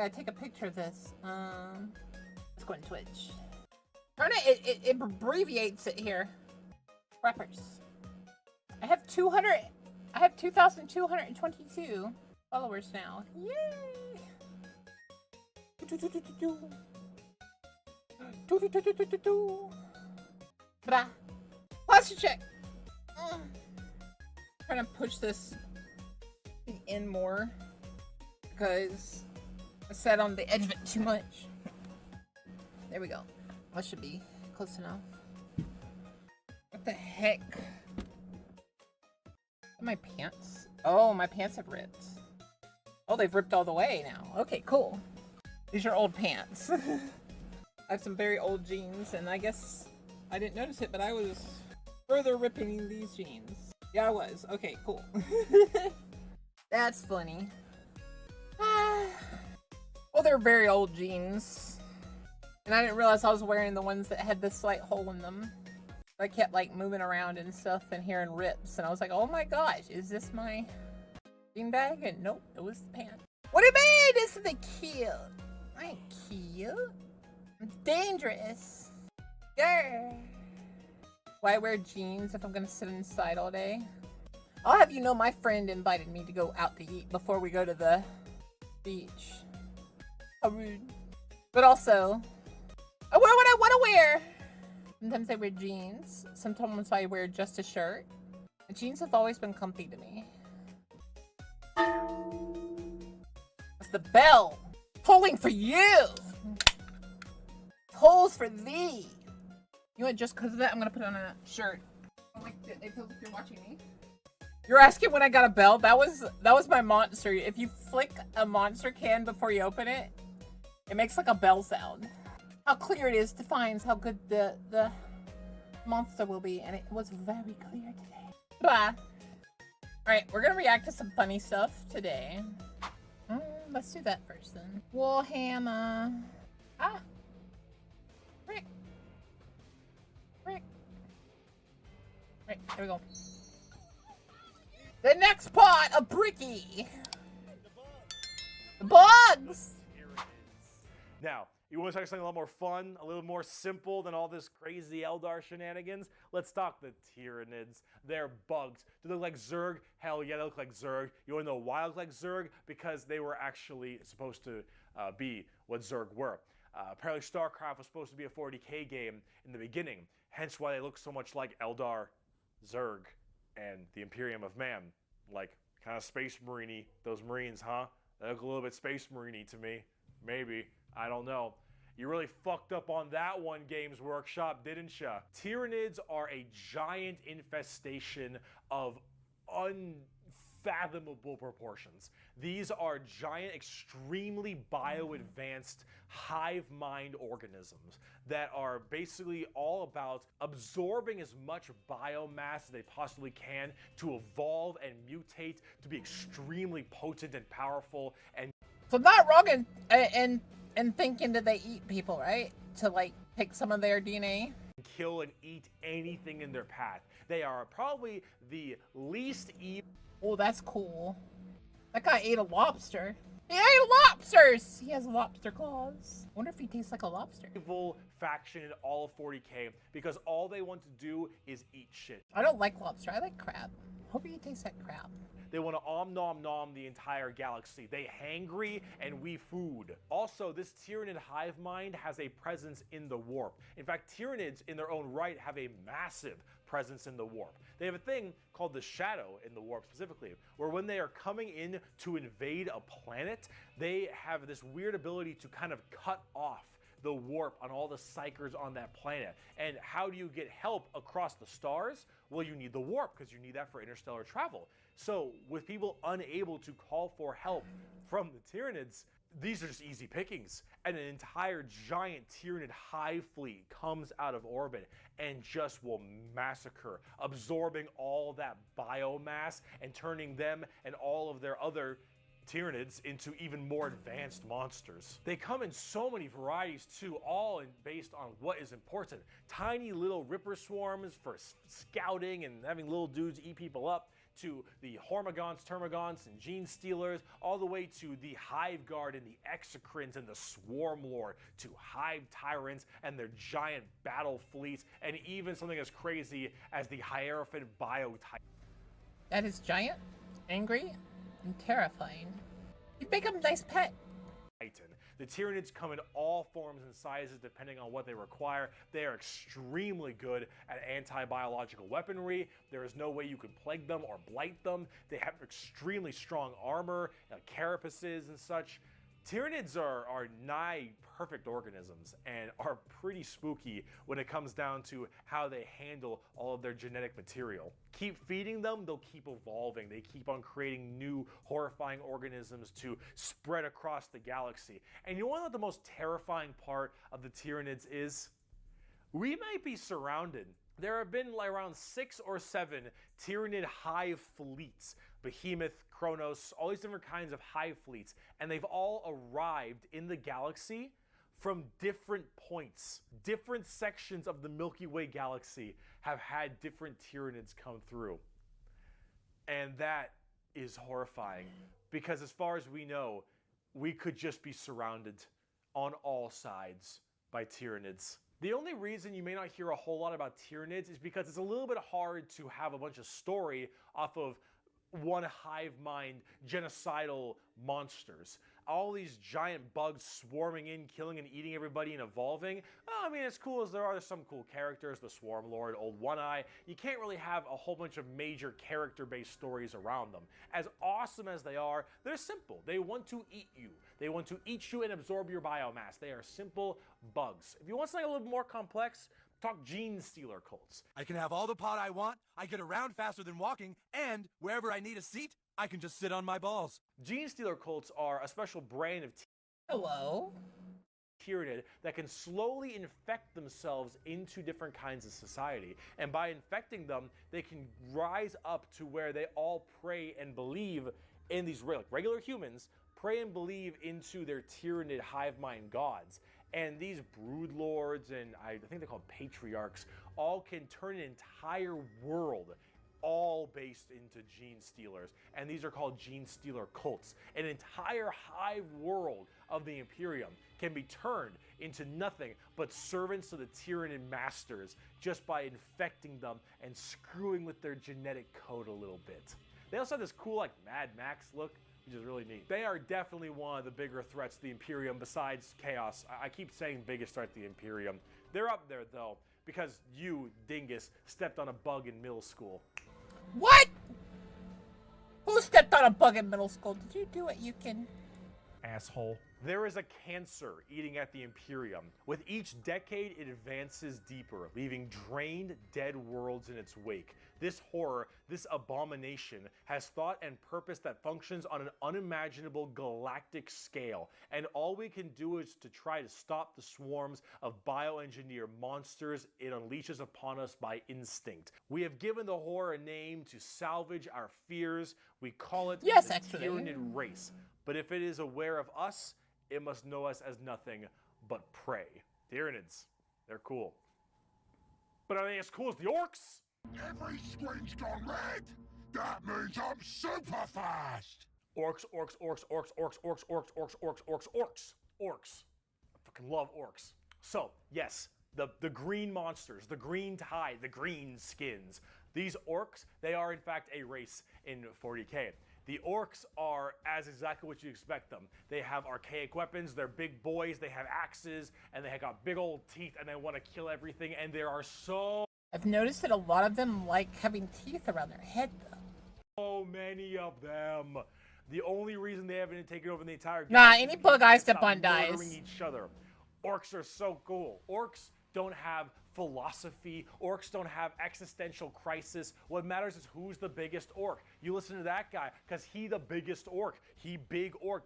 gotta take a picture of this. Let's go on Twitch. Darn it, it abbreviates it here. Preppers. I have 2,222 followers now. Yay! Blah. Posture check. Trying to push this in more because I sat on the edge of it too much. There we go. That should be close enough. What the heck? My pants? Oh, my pants have ripped. Oh, they've ripped all the way now. Okay, cool. These are old pants. I have some very old jeans, and I guess I didn't notice it, but I was further ripping these jeans. Yeah, I was. Okay, cool. That's funny. Well, they're very old jeans. And I didn't realize I was wearing the ones that had the slight hole in them. I kept like moving around and stuff and hearing rips. And I was like, oh my gosh, is this my jean bag? And nope, it was the pants. What do you mean? Isn't it cute? I ain't cute. I'm dangerous. Grr. Why wear jeans if I'm gonna sit inside all day? I'll have you know my friend invited me to go out to eat before we go to the beach. How rude. But also, I wear what I want to wear. Sometimes I wear jeans. Sometimes I wear just a shirt. The jeans have always been comfy to me. That's the bell. Pulling for you. Pulls for thee. You know what, just because of that, I'm going to put on a shirt. Like, they feel like you're watching me. You're asking when I got a bell? That was my monster. If you flick a monster can before you open it, it makes like a bell sound. How clear it is defines how good the monster will be, and it was very clear today. Blah. Alright, we're gonna react to some funny stuff today. Let's do that first then. Warhammer. Ah! Rick. Right, there we go. The next part of Bricky. The bugs! Here it is. Now, you want to talk something a lot more fun, a little more simple than all this crazy Eldar shenanigans? Let's talk the Tyranids. They're bugs. Do they look like Zerg? Hell yeah, they look like Zerg. You want to know why they look like Zerg? Because they were actually supposed to be what Zerg were. Apparently StarCraft was supposed to be a 40k game in the beginning, hence why they look so much like Eldar, Zerg, and the Imperium of Man. Like, kind of Space Marine-y. Those Marines, huh? They look a little bit Space Marine-y to me. Maybe. I don't know. You really fucked up on that one, Games Workshop, didn't ya? Tyranids are a giant infestation of unfathomable proportions. These are giant, extremely bio-advanced hive mind organisms that are basically all about absorbing as much biomass as they possibly can to evolve and mutate to be extremely potent and powerful. And so I'm not wrong in thinking that they eat people, right? To like pick some of their DNA. Kill and eat anything in their path. They are probably the least evil. Oh, that's cool. That guy ate a lobster. He ate lobsters! He has lobster claws. I wonder if he tastes like a lobster. Evil faction in all of 40k because all they want to do is eat shit. I don't like lobster. I like crab. Hope he tastes like crab. They want to nom nom the entire galaxy. They hangry and we food. Also, this Tyranid hive mind has a presence in the warp. In fact, Tyranids in their own right have a massive presence in the warp. They have a thing called the shadow in the warp specifically, where when they are coming in to invade a planet, they have this weird ability to kind of cut off the warp on all the psychers on that planet. And how do you get help across the stars? Well, you need the warp because you need that for interstellar travel. So with people unable to call for help from the Tyranids, these are just easy pickings. And an entire giant Tyranid hive fleet comes out of orbit and just will massacre, absorbing all that biomass and turning them and all of their other Tyranids into even more advanced monsters. They come in so many varieties too, all based on what is important. Tiny little ripper swarms for scouting and having little dudes eat people up, to the Hormigons, Termagants, and Gene Stealers, all the way to the Hive Guard and the Exocrines and the Swarm Lord, to Hive Tyrants and their giant battle fleets, and even something as crazy as the Hierophant Biotype. That is giant, angry, and terrifying. You'd make him a nice pet. The Tyranids come in all forms and sizes depending on what they require. They are extremely good at anti-biological weaponry. There is no way you can plague them or blight them. They have extremely strong armor, carapaces and such. Tyranids are nigh perfect organisms and are pretty spooky when it comes down to how they handle all of their genetic material. Keep feeding them, they'll keep evolving. They keep on creating new horrifying organisms to spread across the galaxy. And you want to know what the most terrifying part of the Tyranids is? We might be surrounded. There have been around 6 or 7 Tyranid hive fleets. Behemoth, Kronos, all these different kinds of hive fleets. And they've all arrived in the galaxy from different points. Different sections of the Milky Way galaxy have had different Tyranids come through. And that is horrifying. Because as far as we know, we could just be surrounded on all sides by Tyranids. The only reason you may not hear a whole lot about Tyranids is because it's a little bit hard to have a bunch of story off of one hive mind genocidal monsters. All these giant bugs swarming in, killing and eating everybody and evolving. Oh, I mean, as cool as there are some cool characters, the Swarm Lord, Old One Eye, you can't really have a whole bunch of major character-based stories around them. As awesome as they are, they're simple. They want to eat you. They want to eat you and absorb your biomass. They are simple bugs. If you want something a little more complex, talk Gene Stealer cults. I can have all the pot I want, I get around faster than walking, and wherever I need a seat, I can just sit on my balls. Gene Stealer cults are a special brand of Tyranid that can slowly infect themselves into different kinds of society. And by infecting them, they can rise up to where they all pray and believe in these regular humans, pray and believe into their Tyranid hive mind gods. And these brood lords and I think they're called patriarchs all can turn an entire world all based into Gene Stealers. And these are called Gene Stealer cults. An entire hive world of the Imperium can be turned into nothing but servants to the Tyranid masters just by infecting them and screwing with their genetic code a little bit. They also have this cool like Mad Max look, which is really neat. They are definitely one of the bigger threats to the Imperium besides Chaos. I keep saying biggest threat to the Imperium. They're up there though, because you, dingus, stepped on a bug in middle school. What? Who stepped on a bug in middle school? Did you do it? You can... Asshole. There is a cancer eating at the Imperium. With each decade, it advances deeper, leaving drained, dead worlds in its wake. This horror, this abomination, has thought and purpose that functions on an unimaginable galactic scale. And all we can do is to try to stop the swarms of bioengineered monsters it unleashes upon us by instinct. We have given the horror a name to salvage our fears. We call it the Tyranid race. But if it is aware of us, it must know us as nothing but prey. Tyranids, they're cool. But are they as cool as the Orks? Every screen's gone red! That means I'm super fast! Orks, orks, orks, orks, orks, orks, orks, orks, orks, orks, orks. Orks. I fucking love orks. So, yes, the green monsters, the green tide, the green skins. These orks, they are in fact a race in 40k. The orks are as exactly what you expect them. They have archaic weapons, they're big boys, they have axes, and they have got big old teeth, and they want to kill everything, and there are so... I've noticed that a lot of them like having teeth around their head, though. So many of them. The only reason they haven't taken over the entire game... Nah, any bug I step on dies. Each other. Orks are so cool. Orks don't have philosophy. Orks don't have existential crisis. What matters is who's the biggest orc. You listen to that guy, because he the biggest orc. He big orc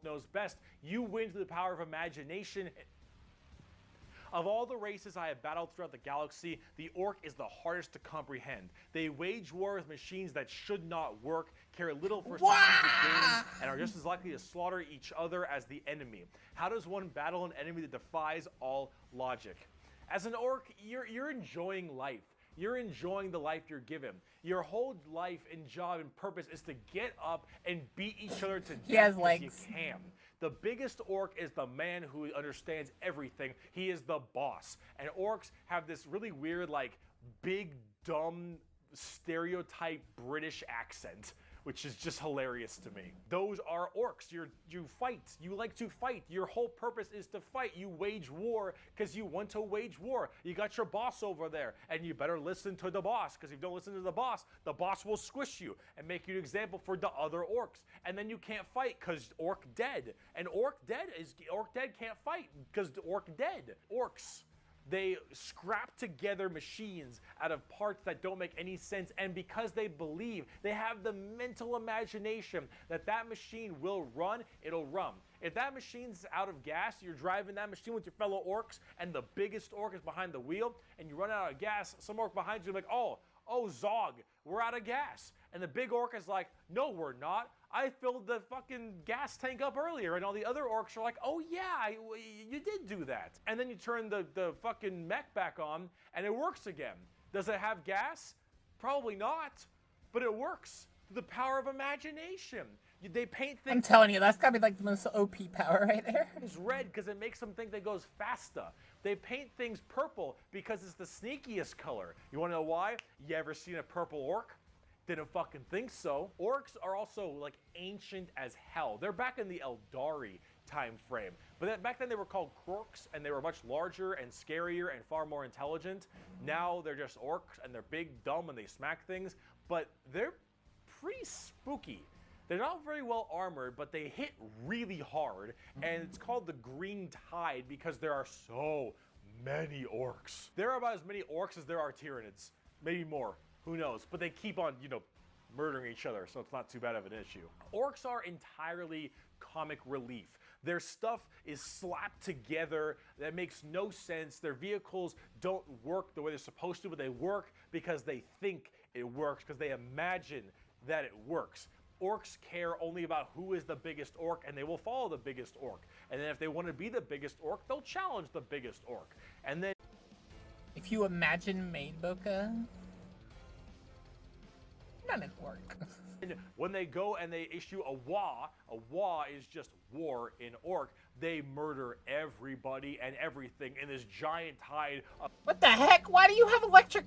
knows best. You win through the power of imagination. Of all the races I have battled throughout the galaxy, the orc is the hardest to comprehend. They wage war with machines that should not work, care little for strategic gains, and are just as likely to slaughter each other as the enemy. How does one battle an enemy that defies all logic? As an orc, you're enjoying life. You're enjoying the life you're given. Your whole life and job and purpose is to get up and beat each other to He has death as legs. you can. The biggest orc is the man who understands everything. He is the boss. And orcs have this really weird, like, big, dumb, stereotype British accent, which is just hilarious to me. Those are orcs. You fight. You like to fight. Your whole purpose is to fight. You wage war because you want to wage war. You got your boss over there, and you better listen to the boss, because if you don't listen to the boss will squish you and make you an example for the other orcs. And then you can't fight because orc dead. And orc dead can't fight because orc dead. Orcs, they scrap together machines out of parts that don't make any sense, and because they believe, they have the mental imagination that that machine will run, it'll run. If that machine's out of gas, you're driving that machine with your fellow orcs, and the biggest orc is behind the wheel, and you run out of gas, some orc behind you is like, oh, Zog, we're out of gas. And the big orc is like, no, we're not. I filled the fucking gas tank up earlier. And all the other orcs are like, oh yeah, you did do that. And then you turn the fucking mech back on and it works again. Does it have gas? Probably not, but it works through the power of imagination. They paint things. I'm telling you, that's gotta be like the most OP power right there. It's red because it makes them think that goes faster. They paint things purple because it's the sneakiest color. You wanna know why? You ever seen a purple orc? Didn't fucking think so. Orcs are also like ancient as hell. They're back in the Eldari time frame. But back then they were called Krorks, and they were much larger and scarier and far more intelligent. Now they're just orcs, and they're big, dumb, and they smack things. But they're pretty spooky. They're not very well armored, but they hit really hard. And it's called the Green Tide because there are so many orcs. There are about as many orcs as there are Tyranids. Maybe more. Who knows? But they keep on, murdering each other, so it's not too bad of an issue. Orcs are entirely comic relief. Their stuff is slapped together. That makes no sense. Their vehicles don't work the way they're supposed to, but they work because they think it works, because they imagine that it works. Orcs care only about who is the biggest orc, and they will follow the biggest orc. And then if they want to be the biggest orc, they'll challenge the biggest orc. And then If you imagine Maid Boka, not an orc. when they go and they issue a wa is just war in orc, they murder everybody and everything in this giant tide What the heck? Why do you have electric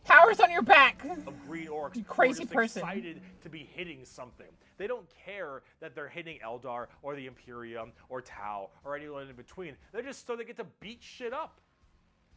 powers on your back? of green orcs. You crazy who are just person. excited to be hitting something. They don't care that they're hitting Eldar or the Imperium or Tau or anyone in between. They're just so they get to beat shit up.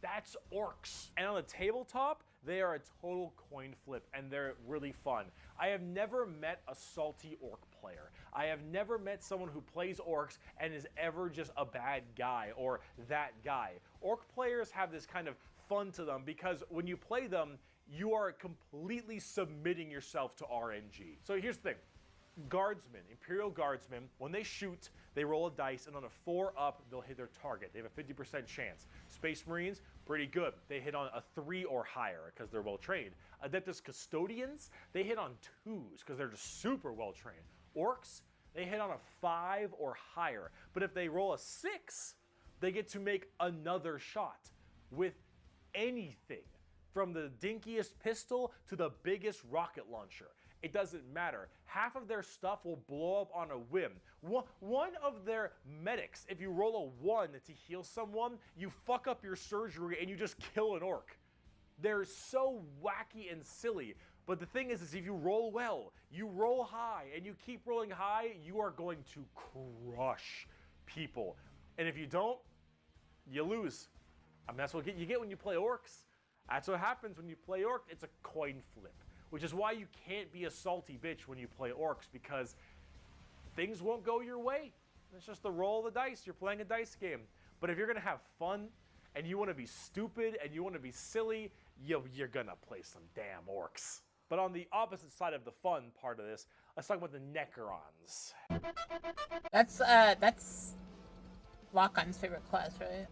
That's orcs. And on the tabletop, they are a total coin flip, and they're really fun. I have never met a salty orc player. I have never met someone who plays orcs and is ever just a bad guy or that guy. Orc players have this kind of fun to them because when you play them, you are completely submitting yourself to RNG. So here's the thing. Guardsmen, Imperial Guardsmen, when they shoot, they roll a dice, and on a 4 up, they'll hit their target. They have a 50% chance. Space Marines, pretty good. They hit on a 3 or higher because they're well trained. Adeptus Custodians, they hit on 2s because they're just super well trained. Orcs, they hit on a 5 or higher. But if they roll a 6, they get to make another shot with anything, from the dinkiest pistol to the biggest rocket launcher. It doesn't matter. Half of their stuff will blow up on a whim. One of their medics, if you roll a 1 to heal someone, you fuck up your surgery and you just kill an orc. They're so wacky and silly. But the thing is if you roll well, you roll high, and you keep rolling high, you are going to crush people. And if you don't, you lose. I mean, that's what you get when you play orcs. That's what happens when you play orc. It's a coin flip. Which is why you can't be a salty bitch when you play orcs, because things won't go your way. It's just the roll of the dice. You're playing a dice game. But if you're going to have fun, and you want to be stupid, and you want to be silly, you're going to play some damn orcs. But on the opposite side of the fun part of this, let's talk about the Necrons. That's Lock-on's favorite class, right?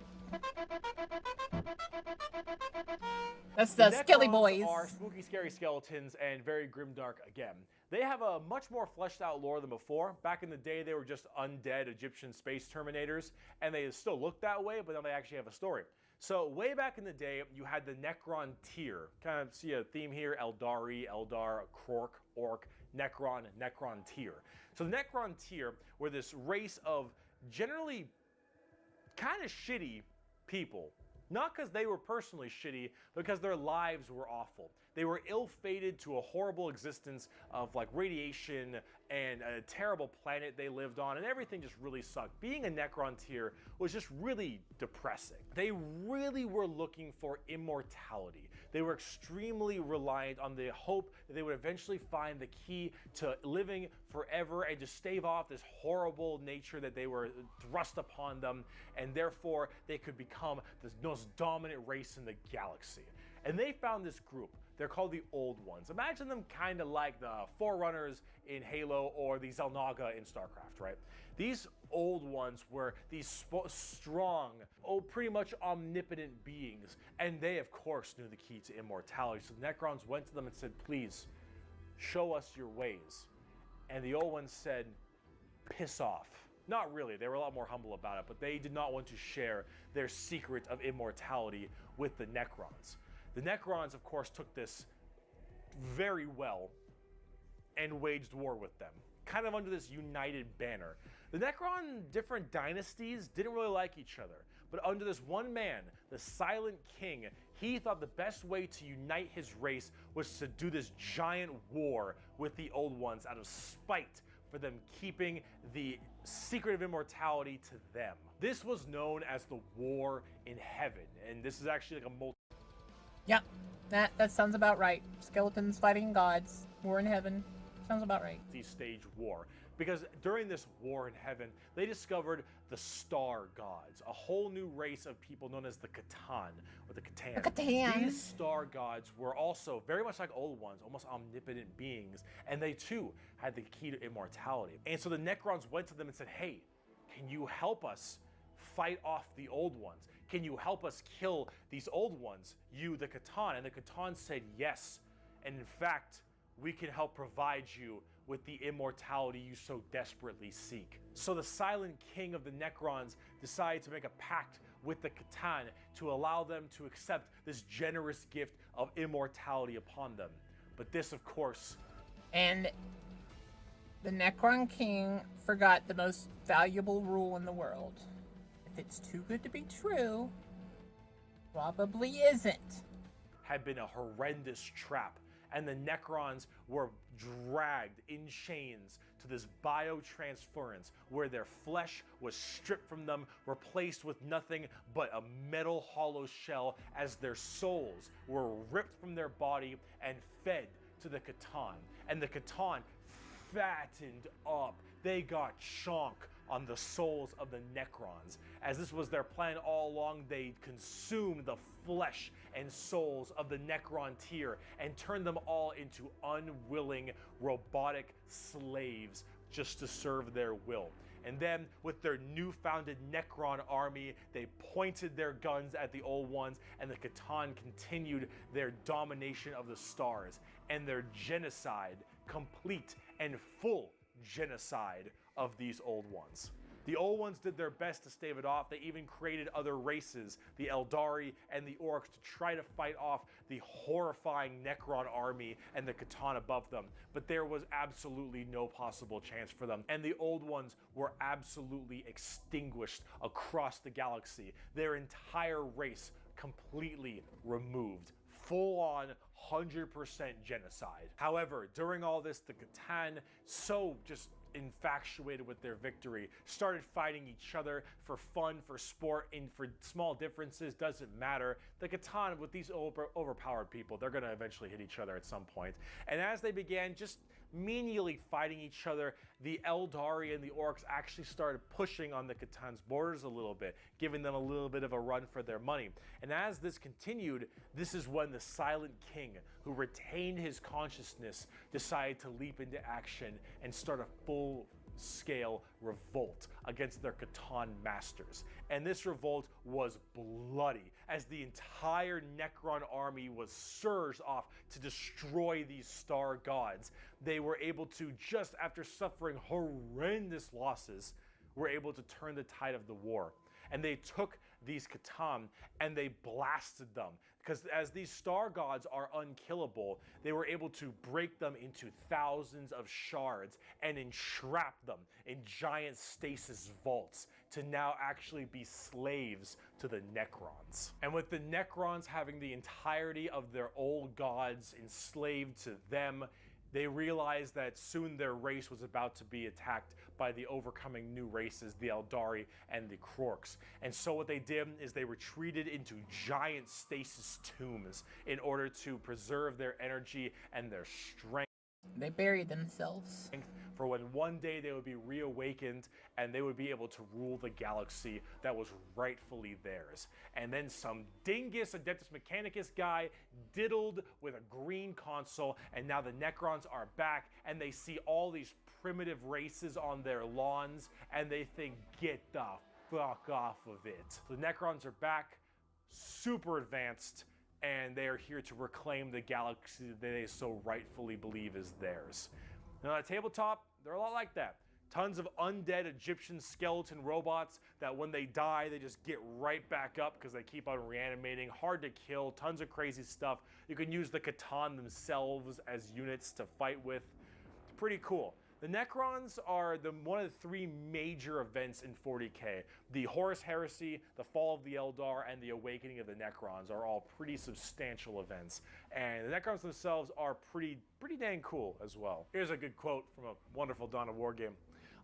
That's the Skelly Boys. Are spooky, scary skeletons and very grimdark again. They have a much more fleshed out lore than before. Back in the day, they were just undead Egyptian space terminators, and they still look that way, but now they actually have a story. So way back in the day, you had the Necron tier. Kind of see a theme here: Eldari, Eldar, Krork, Ork, Necron, Necron tier. So the Necron tier were this race of generally kind of shitty people. Not because they were personally shitty, because their lives were awful. They were ill-fated to a horrible existence of like radiation and a terrible planet they lived on, and everything just really sucked. Being a Necron tier was just really depressing. They really were looking for immortality. They were extremely reliant on the hope that they would eventually find the key to living forever and to stave off this horrible nature that they were thrust upon them, and therefore they could become the most dominant race in the galaxy. And they found this group. They're called the Old Ones. Imagine them kind of like the Forerunners in Halo or the Xel'Naga in StarCraft, right? These Old Ones were these strong, pretty much omnipotent beings, and they, of course, knew the key to immortality. So the Necrons went to them and said, please, show us your ways. And the Old Ones said, piss off. Not really, they were a lot more humble about it, but they did not want to share their secret of immortality with the Necrons. The Necrons, of course, took this very well and waged war with them, kind of under this united banner. The Necron different dynasties didn't really like each other, but under this one man, the Silent King, he thought the best way to unite his race was to do this giant war with the Old Ones out of spite for them keeping the secret of immortality to them. This was known as the War in Heaven, and this is actually like a Yep, that sounds about right. Skeletons fighting gods. War in heaven. Sounds about right. multi-stage war. Because during this war in heaven, they discovered the Star Gods, a whole new race of people known as the Catan, or the Catan. The Catan. These Star Gods were also very much like Old Ones, almost omnipotent beings, and they too had the key to immortality. And so the Necrons went to them and said, hey, can you help us fight off the Old Ones? Can you help us kill these Old Ones, you, the Catan? And the Catan said yes. And in fact, we can help provide you with the immortality you so desperately seek. So the Silent King of the Necrons decided to make a pact with the Catan to allow them to accept this generous gift of immortality upon them. But this, of course... And the Necron King forgot the most valuable rule in the world. If it's too good to be true, probably isn't. Had been a horrendous trap, and the Necrons were dragged in chains to this biotransference where their flesh was stripped from them, replaced with nothing but a metal hollow shell, as their souls were ripped from their body and fed to the Catan. And the Catan fattened up. They got chonk on the souls of the Necrons. As this was their plan all along, they consumed the flesh and souls of the Necron tier and turned them all into unwilling robotic slaves just to serve their will. And then, with their new-founded Necron army, they pointed their guns at the Old Ones, and the Catan continued their domination of the stars and their genocide, complete and full genocide of these Old Ones. The Old Ones did their best to stave it off. They even created other races, the Eldari and the Orks, to try to fight off the horrifying Necron army and the Catan above them. But there was absolutely no possible chance for them. And the Old Ones were absolutely extinguished across the galaxy. Their entire race completely removed. Full-on 100% genocide. However, during all this, the Catan, so just infatuated with their victory, started fighting each other for fun, for sport, and for small differences, doesn't matter. The Catan, with these overpowered people, they're gonna eventually hit each other at some point. And as they began just menially fighting each other, the Eldari and the Orks actually started pushing on the Catan's borders a little bit, giving them a little bit of a run for their money. And as this continued, this is when the Silent King, who retained his consciousness, decided to leap into action and start a full-scale revolt against their Catan masters. And this revolt was bloody, as the entire Necron army was surged off to destroy these star gods. They were able to, just after suffering horrendous losses, were able to turn the tide of the war. and they took these Catan and they blasted them. Because as these star gods are unkillable, they were able to break them into thousands of shards and entrap them in giant stasis vaults to now actually be slaves to the Necrons. And with the Necrons having the entirety of their old gods enslaved to them, they realized that soon their race was about to be attacked by the overcoming new races, the Eldari and the Orks. And so what they did is they retreated into giant stasis tombs in order to preserve their energy and their strength. They buried themselves. For when one day they would be reawakened and they would be able to rule the galaxy that was rightfully theirs. And then some dingus Adeptus Mechanicus guy diddled with a green console, and now the Necrons are back and they see all these primitive races on their lawns and they think, get the fuck off of it. The Necrons are back, super advanced, and they are here to reclaim the galaxy that they so rightfully believe is theirs. Now, at tabletop, they're a lot like that. Tons of undead Egyptian skeleton robots that when they die, they just get right back up because they keep on reanimating. Hard to kill, tons of crazy stuff. You can use the Catan themselves as units to fight with. It's pretty cool. The Necrons are one of the three major events in 40k. The Horus Heresy, the Fall of the Eldar, and the Awakening of the Necrons are all pretty substantial events. And the Necrons themselves are pretty dang cool as well. Here's a good quote from a wonderful Dawn of War game.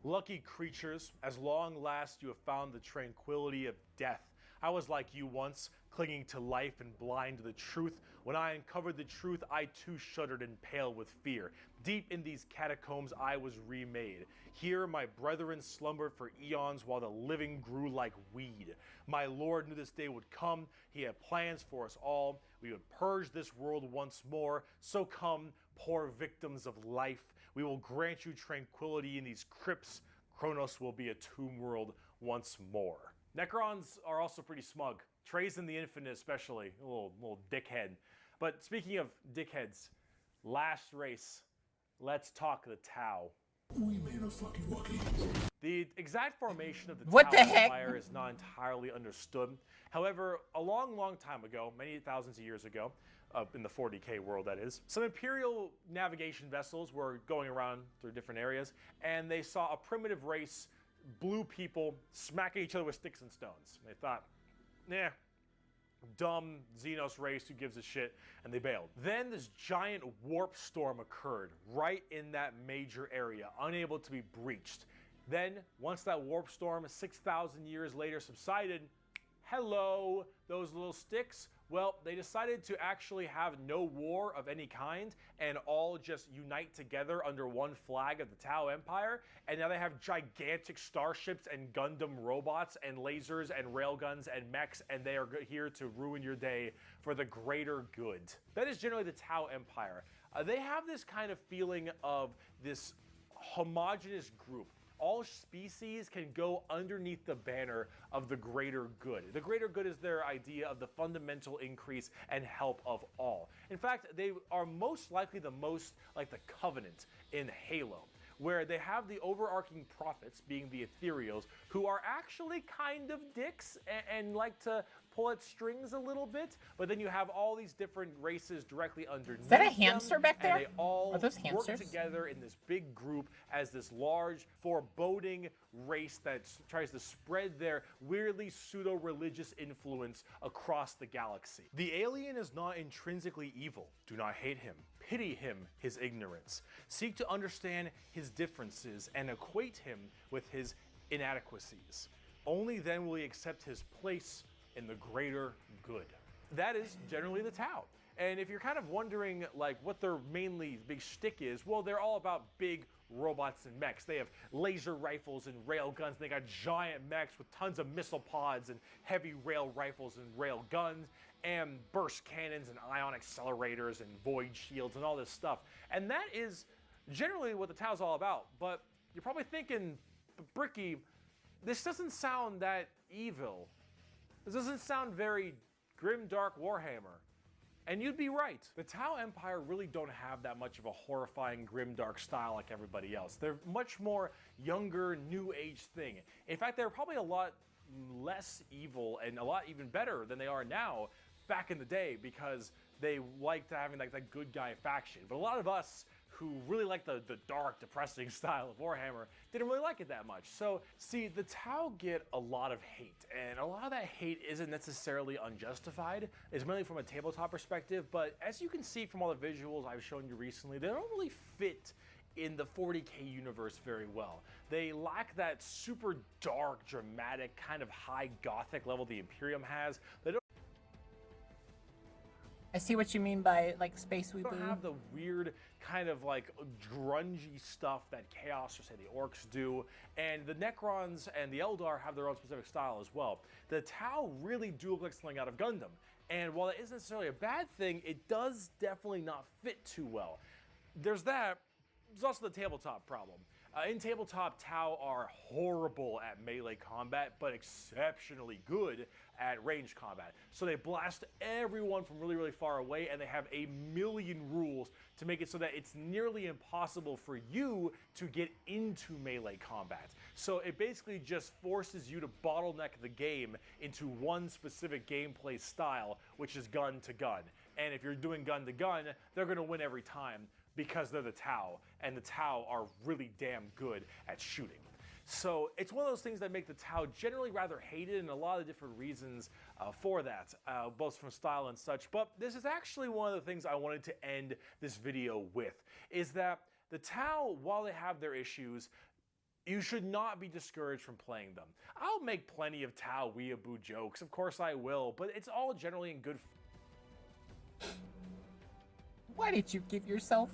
Lucky creatures, as long last you have found the tranquility of death. I was like you once, clinging to life and blind to the truth. When I uncovered the truth, I too shuddered and paled with fear. Deep in these catacombs I was remade. Here my brethren slumbered for eons while the living grew like weed. My Lord knew this day would come. He had plans for us all. We would purge this world once more. So come, poor victims of life. We will grant you tranquility in these crypts. Kronos will be a tomb world once more. Necrons are also pretty smug. Trazen the Infinite especially, a little dickhead. But speaking of dickheads, last race, let's talk the Tau. We made a fucking Wookiee. The exact formation of the What Tau the heck? Empire is not entirely understood. However, a long time ago, many thousands of years ago, in the 40k world that is, some Imperial navigation vessels were going around through different areas, and they saw a primitive race, blue people, smacking each other with sticks and stones. And they thought, nah, dumb Xenos race, who gives a shit, and they bailed. Then this giant warp storm occurred right in that major area, unable to be breached. Then, once that warp storm 6,000 years later subsided, hello, those little sticks. Well, they decided to actually have no war of any kind and all just unite together under one flag of the Tau Empire. And now they have gigantic starships and Gundam robots and lasers and railguns and mechs, and they are here to ruin your day for the greater good. That is generally the Tau Empire. They have this kind of feeling of this homogenous group. All species can go underneath the banner of the greater good. The greater good is their idea of the fundamental increase and help of all. In fact, they are most likely the most like the Covenant in Halo, where they have the overarching prophets, being the ethereals, who are actually kind of dicks and like to pull at strings a little bit, but then you have all these different races directly underneath. Is that a hamster back there? And they all Are those work hamsters? together in this big group as this large, foreboding race that tries to spread their weirdly pseudo-religious influence across the galaxy. The alien is not intrinsically evil. Do not hate him. Pity him, his ignorance. Seek to understand his differences and equate him with his inadequacies. Only then will he accept his place in the greater good. That is generally the Tau. And if you're kind of wondering like what their mainly big shtick is, well, they're all about big robots and mechs. They have laser rifles and rail guns. They got giant mechs with tons of missile pods and heavy rail rifles and rail guns and burst cannons and ion accelerators and void shields and all this stuff. And that is generally what the Tau's all about. But you're probably thinking, Bricky, this doesn't sound that evil. This doesn't sound very grim, dark Warhammer. And you'd be right. The Tau Empire really don't have that much of a horrifying, grimdark style like everybody else. They're much more younger, new age thing. In fact, they're probably a lot less evil and a lot even better than they are now back in the day, because they liked having like that good guy faction. But a lot of us who really like the dark, depressing style of Warhammer didn't really like it that much. So, see, the Tau get a lot of hate, and a lot of that hate isn't necessarily unjustified. It's mainly from a tabletop perspective, but as you can see from all the visuals I've shown you recently, they don't really fit in the 40k universe very well. They lack that super dark, dramatic, kind of high gothic level the Imperium has. They don't I see what you mean by like space weeboo. don't have the weird kind of like grungy stuff that Chaos or say the Orks do, and the Necrons and the Eldar have their own specific style as well. The Tau really do look like something out of Gundam, and while it isn't necessarily a bad thing, it does definitely not fit too well. There's that. There's also the tabletop problem. In tabletop, Tau are horrible at melee combat, but exceptionally good at range combat. So they blast everyone from really, really far away, and they have a million rules to make it so that it's nearly impossible for you to get into melee combat. So it basically just forces you to bottleneck the game into one specific gameplay style, which is gun to gun. And if you're doing gun to gun, they're going to win every time, because they're the Tau, and the Tau are really damn good at shooting. So it's one of those things that make the Tau generally rather hated, and a lot of different reasons for that, both from style and such. But this is actually one of the things I wanted to end this video with, is that the Tau, while they have their issues, you should not be discouraged from playing them. I'll make plenty of Tau weeaboo jokes, of course I will, but it's all generally in good Why did you give yourself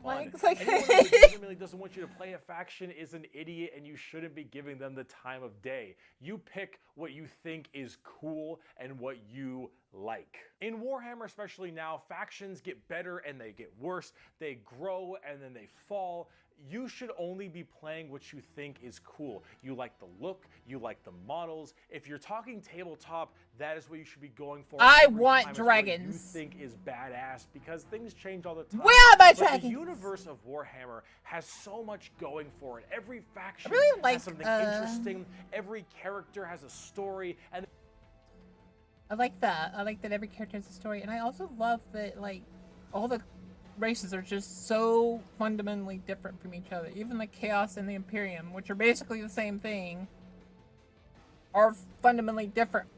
legs? Anyone who legitimately doesn't want you to play a faction is an idiot, and you shouldn't be giving them the time of day. You pick what you think is cool and what you like. In Warhammer, especially now, factions get better and they get worse. They grow and then they fall. You should only be playing what you think is cool. You like the look, you like the models. If you're talking tabletop, that is what you should be going for. I Every want time it's what dragons. you think is badass, because things change all the time. Where are my But dragons? the universe of Warhammer has so much going for it. Every faction really like, has something interesting. Every character has a story, and I like that. I like that every character has a story, and I also love that like all the races are just so fundamentally different from each other. Even the Chaos and the Imperium, which are basically the same thing, are fundamentally different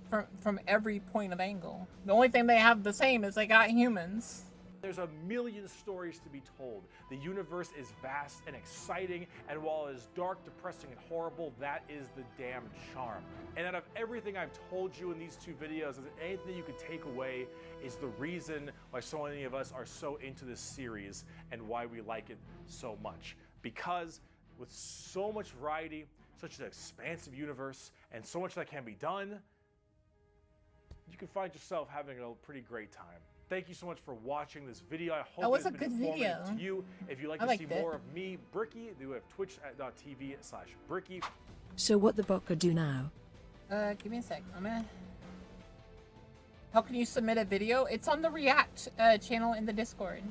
from every point of angle. The only thing they have the same is they got humans. there's a million stories to be told. The universe is vast and exciting, and while it is dark, depressing, and horrible, that is the damn charm. And out of everything I've told you in these two videos, if anything you could take away is the reason why so many of us are so into this series and why we like it so much. Because with so much variety, such an expansive universe, and so much that can be done, you can find yourself having a pretty great time. Thank you so much for watching this video. I hope That was it's a been good informative video. to you. If you'd like I to see liked it. more of me, Bricky, we have twitch.tv/Bricky. So what the boka do now? Give me a sec. How can you submit a video? It's on the React channel in the Discord.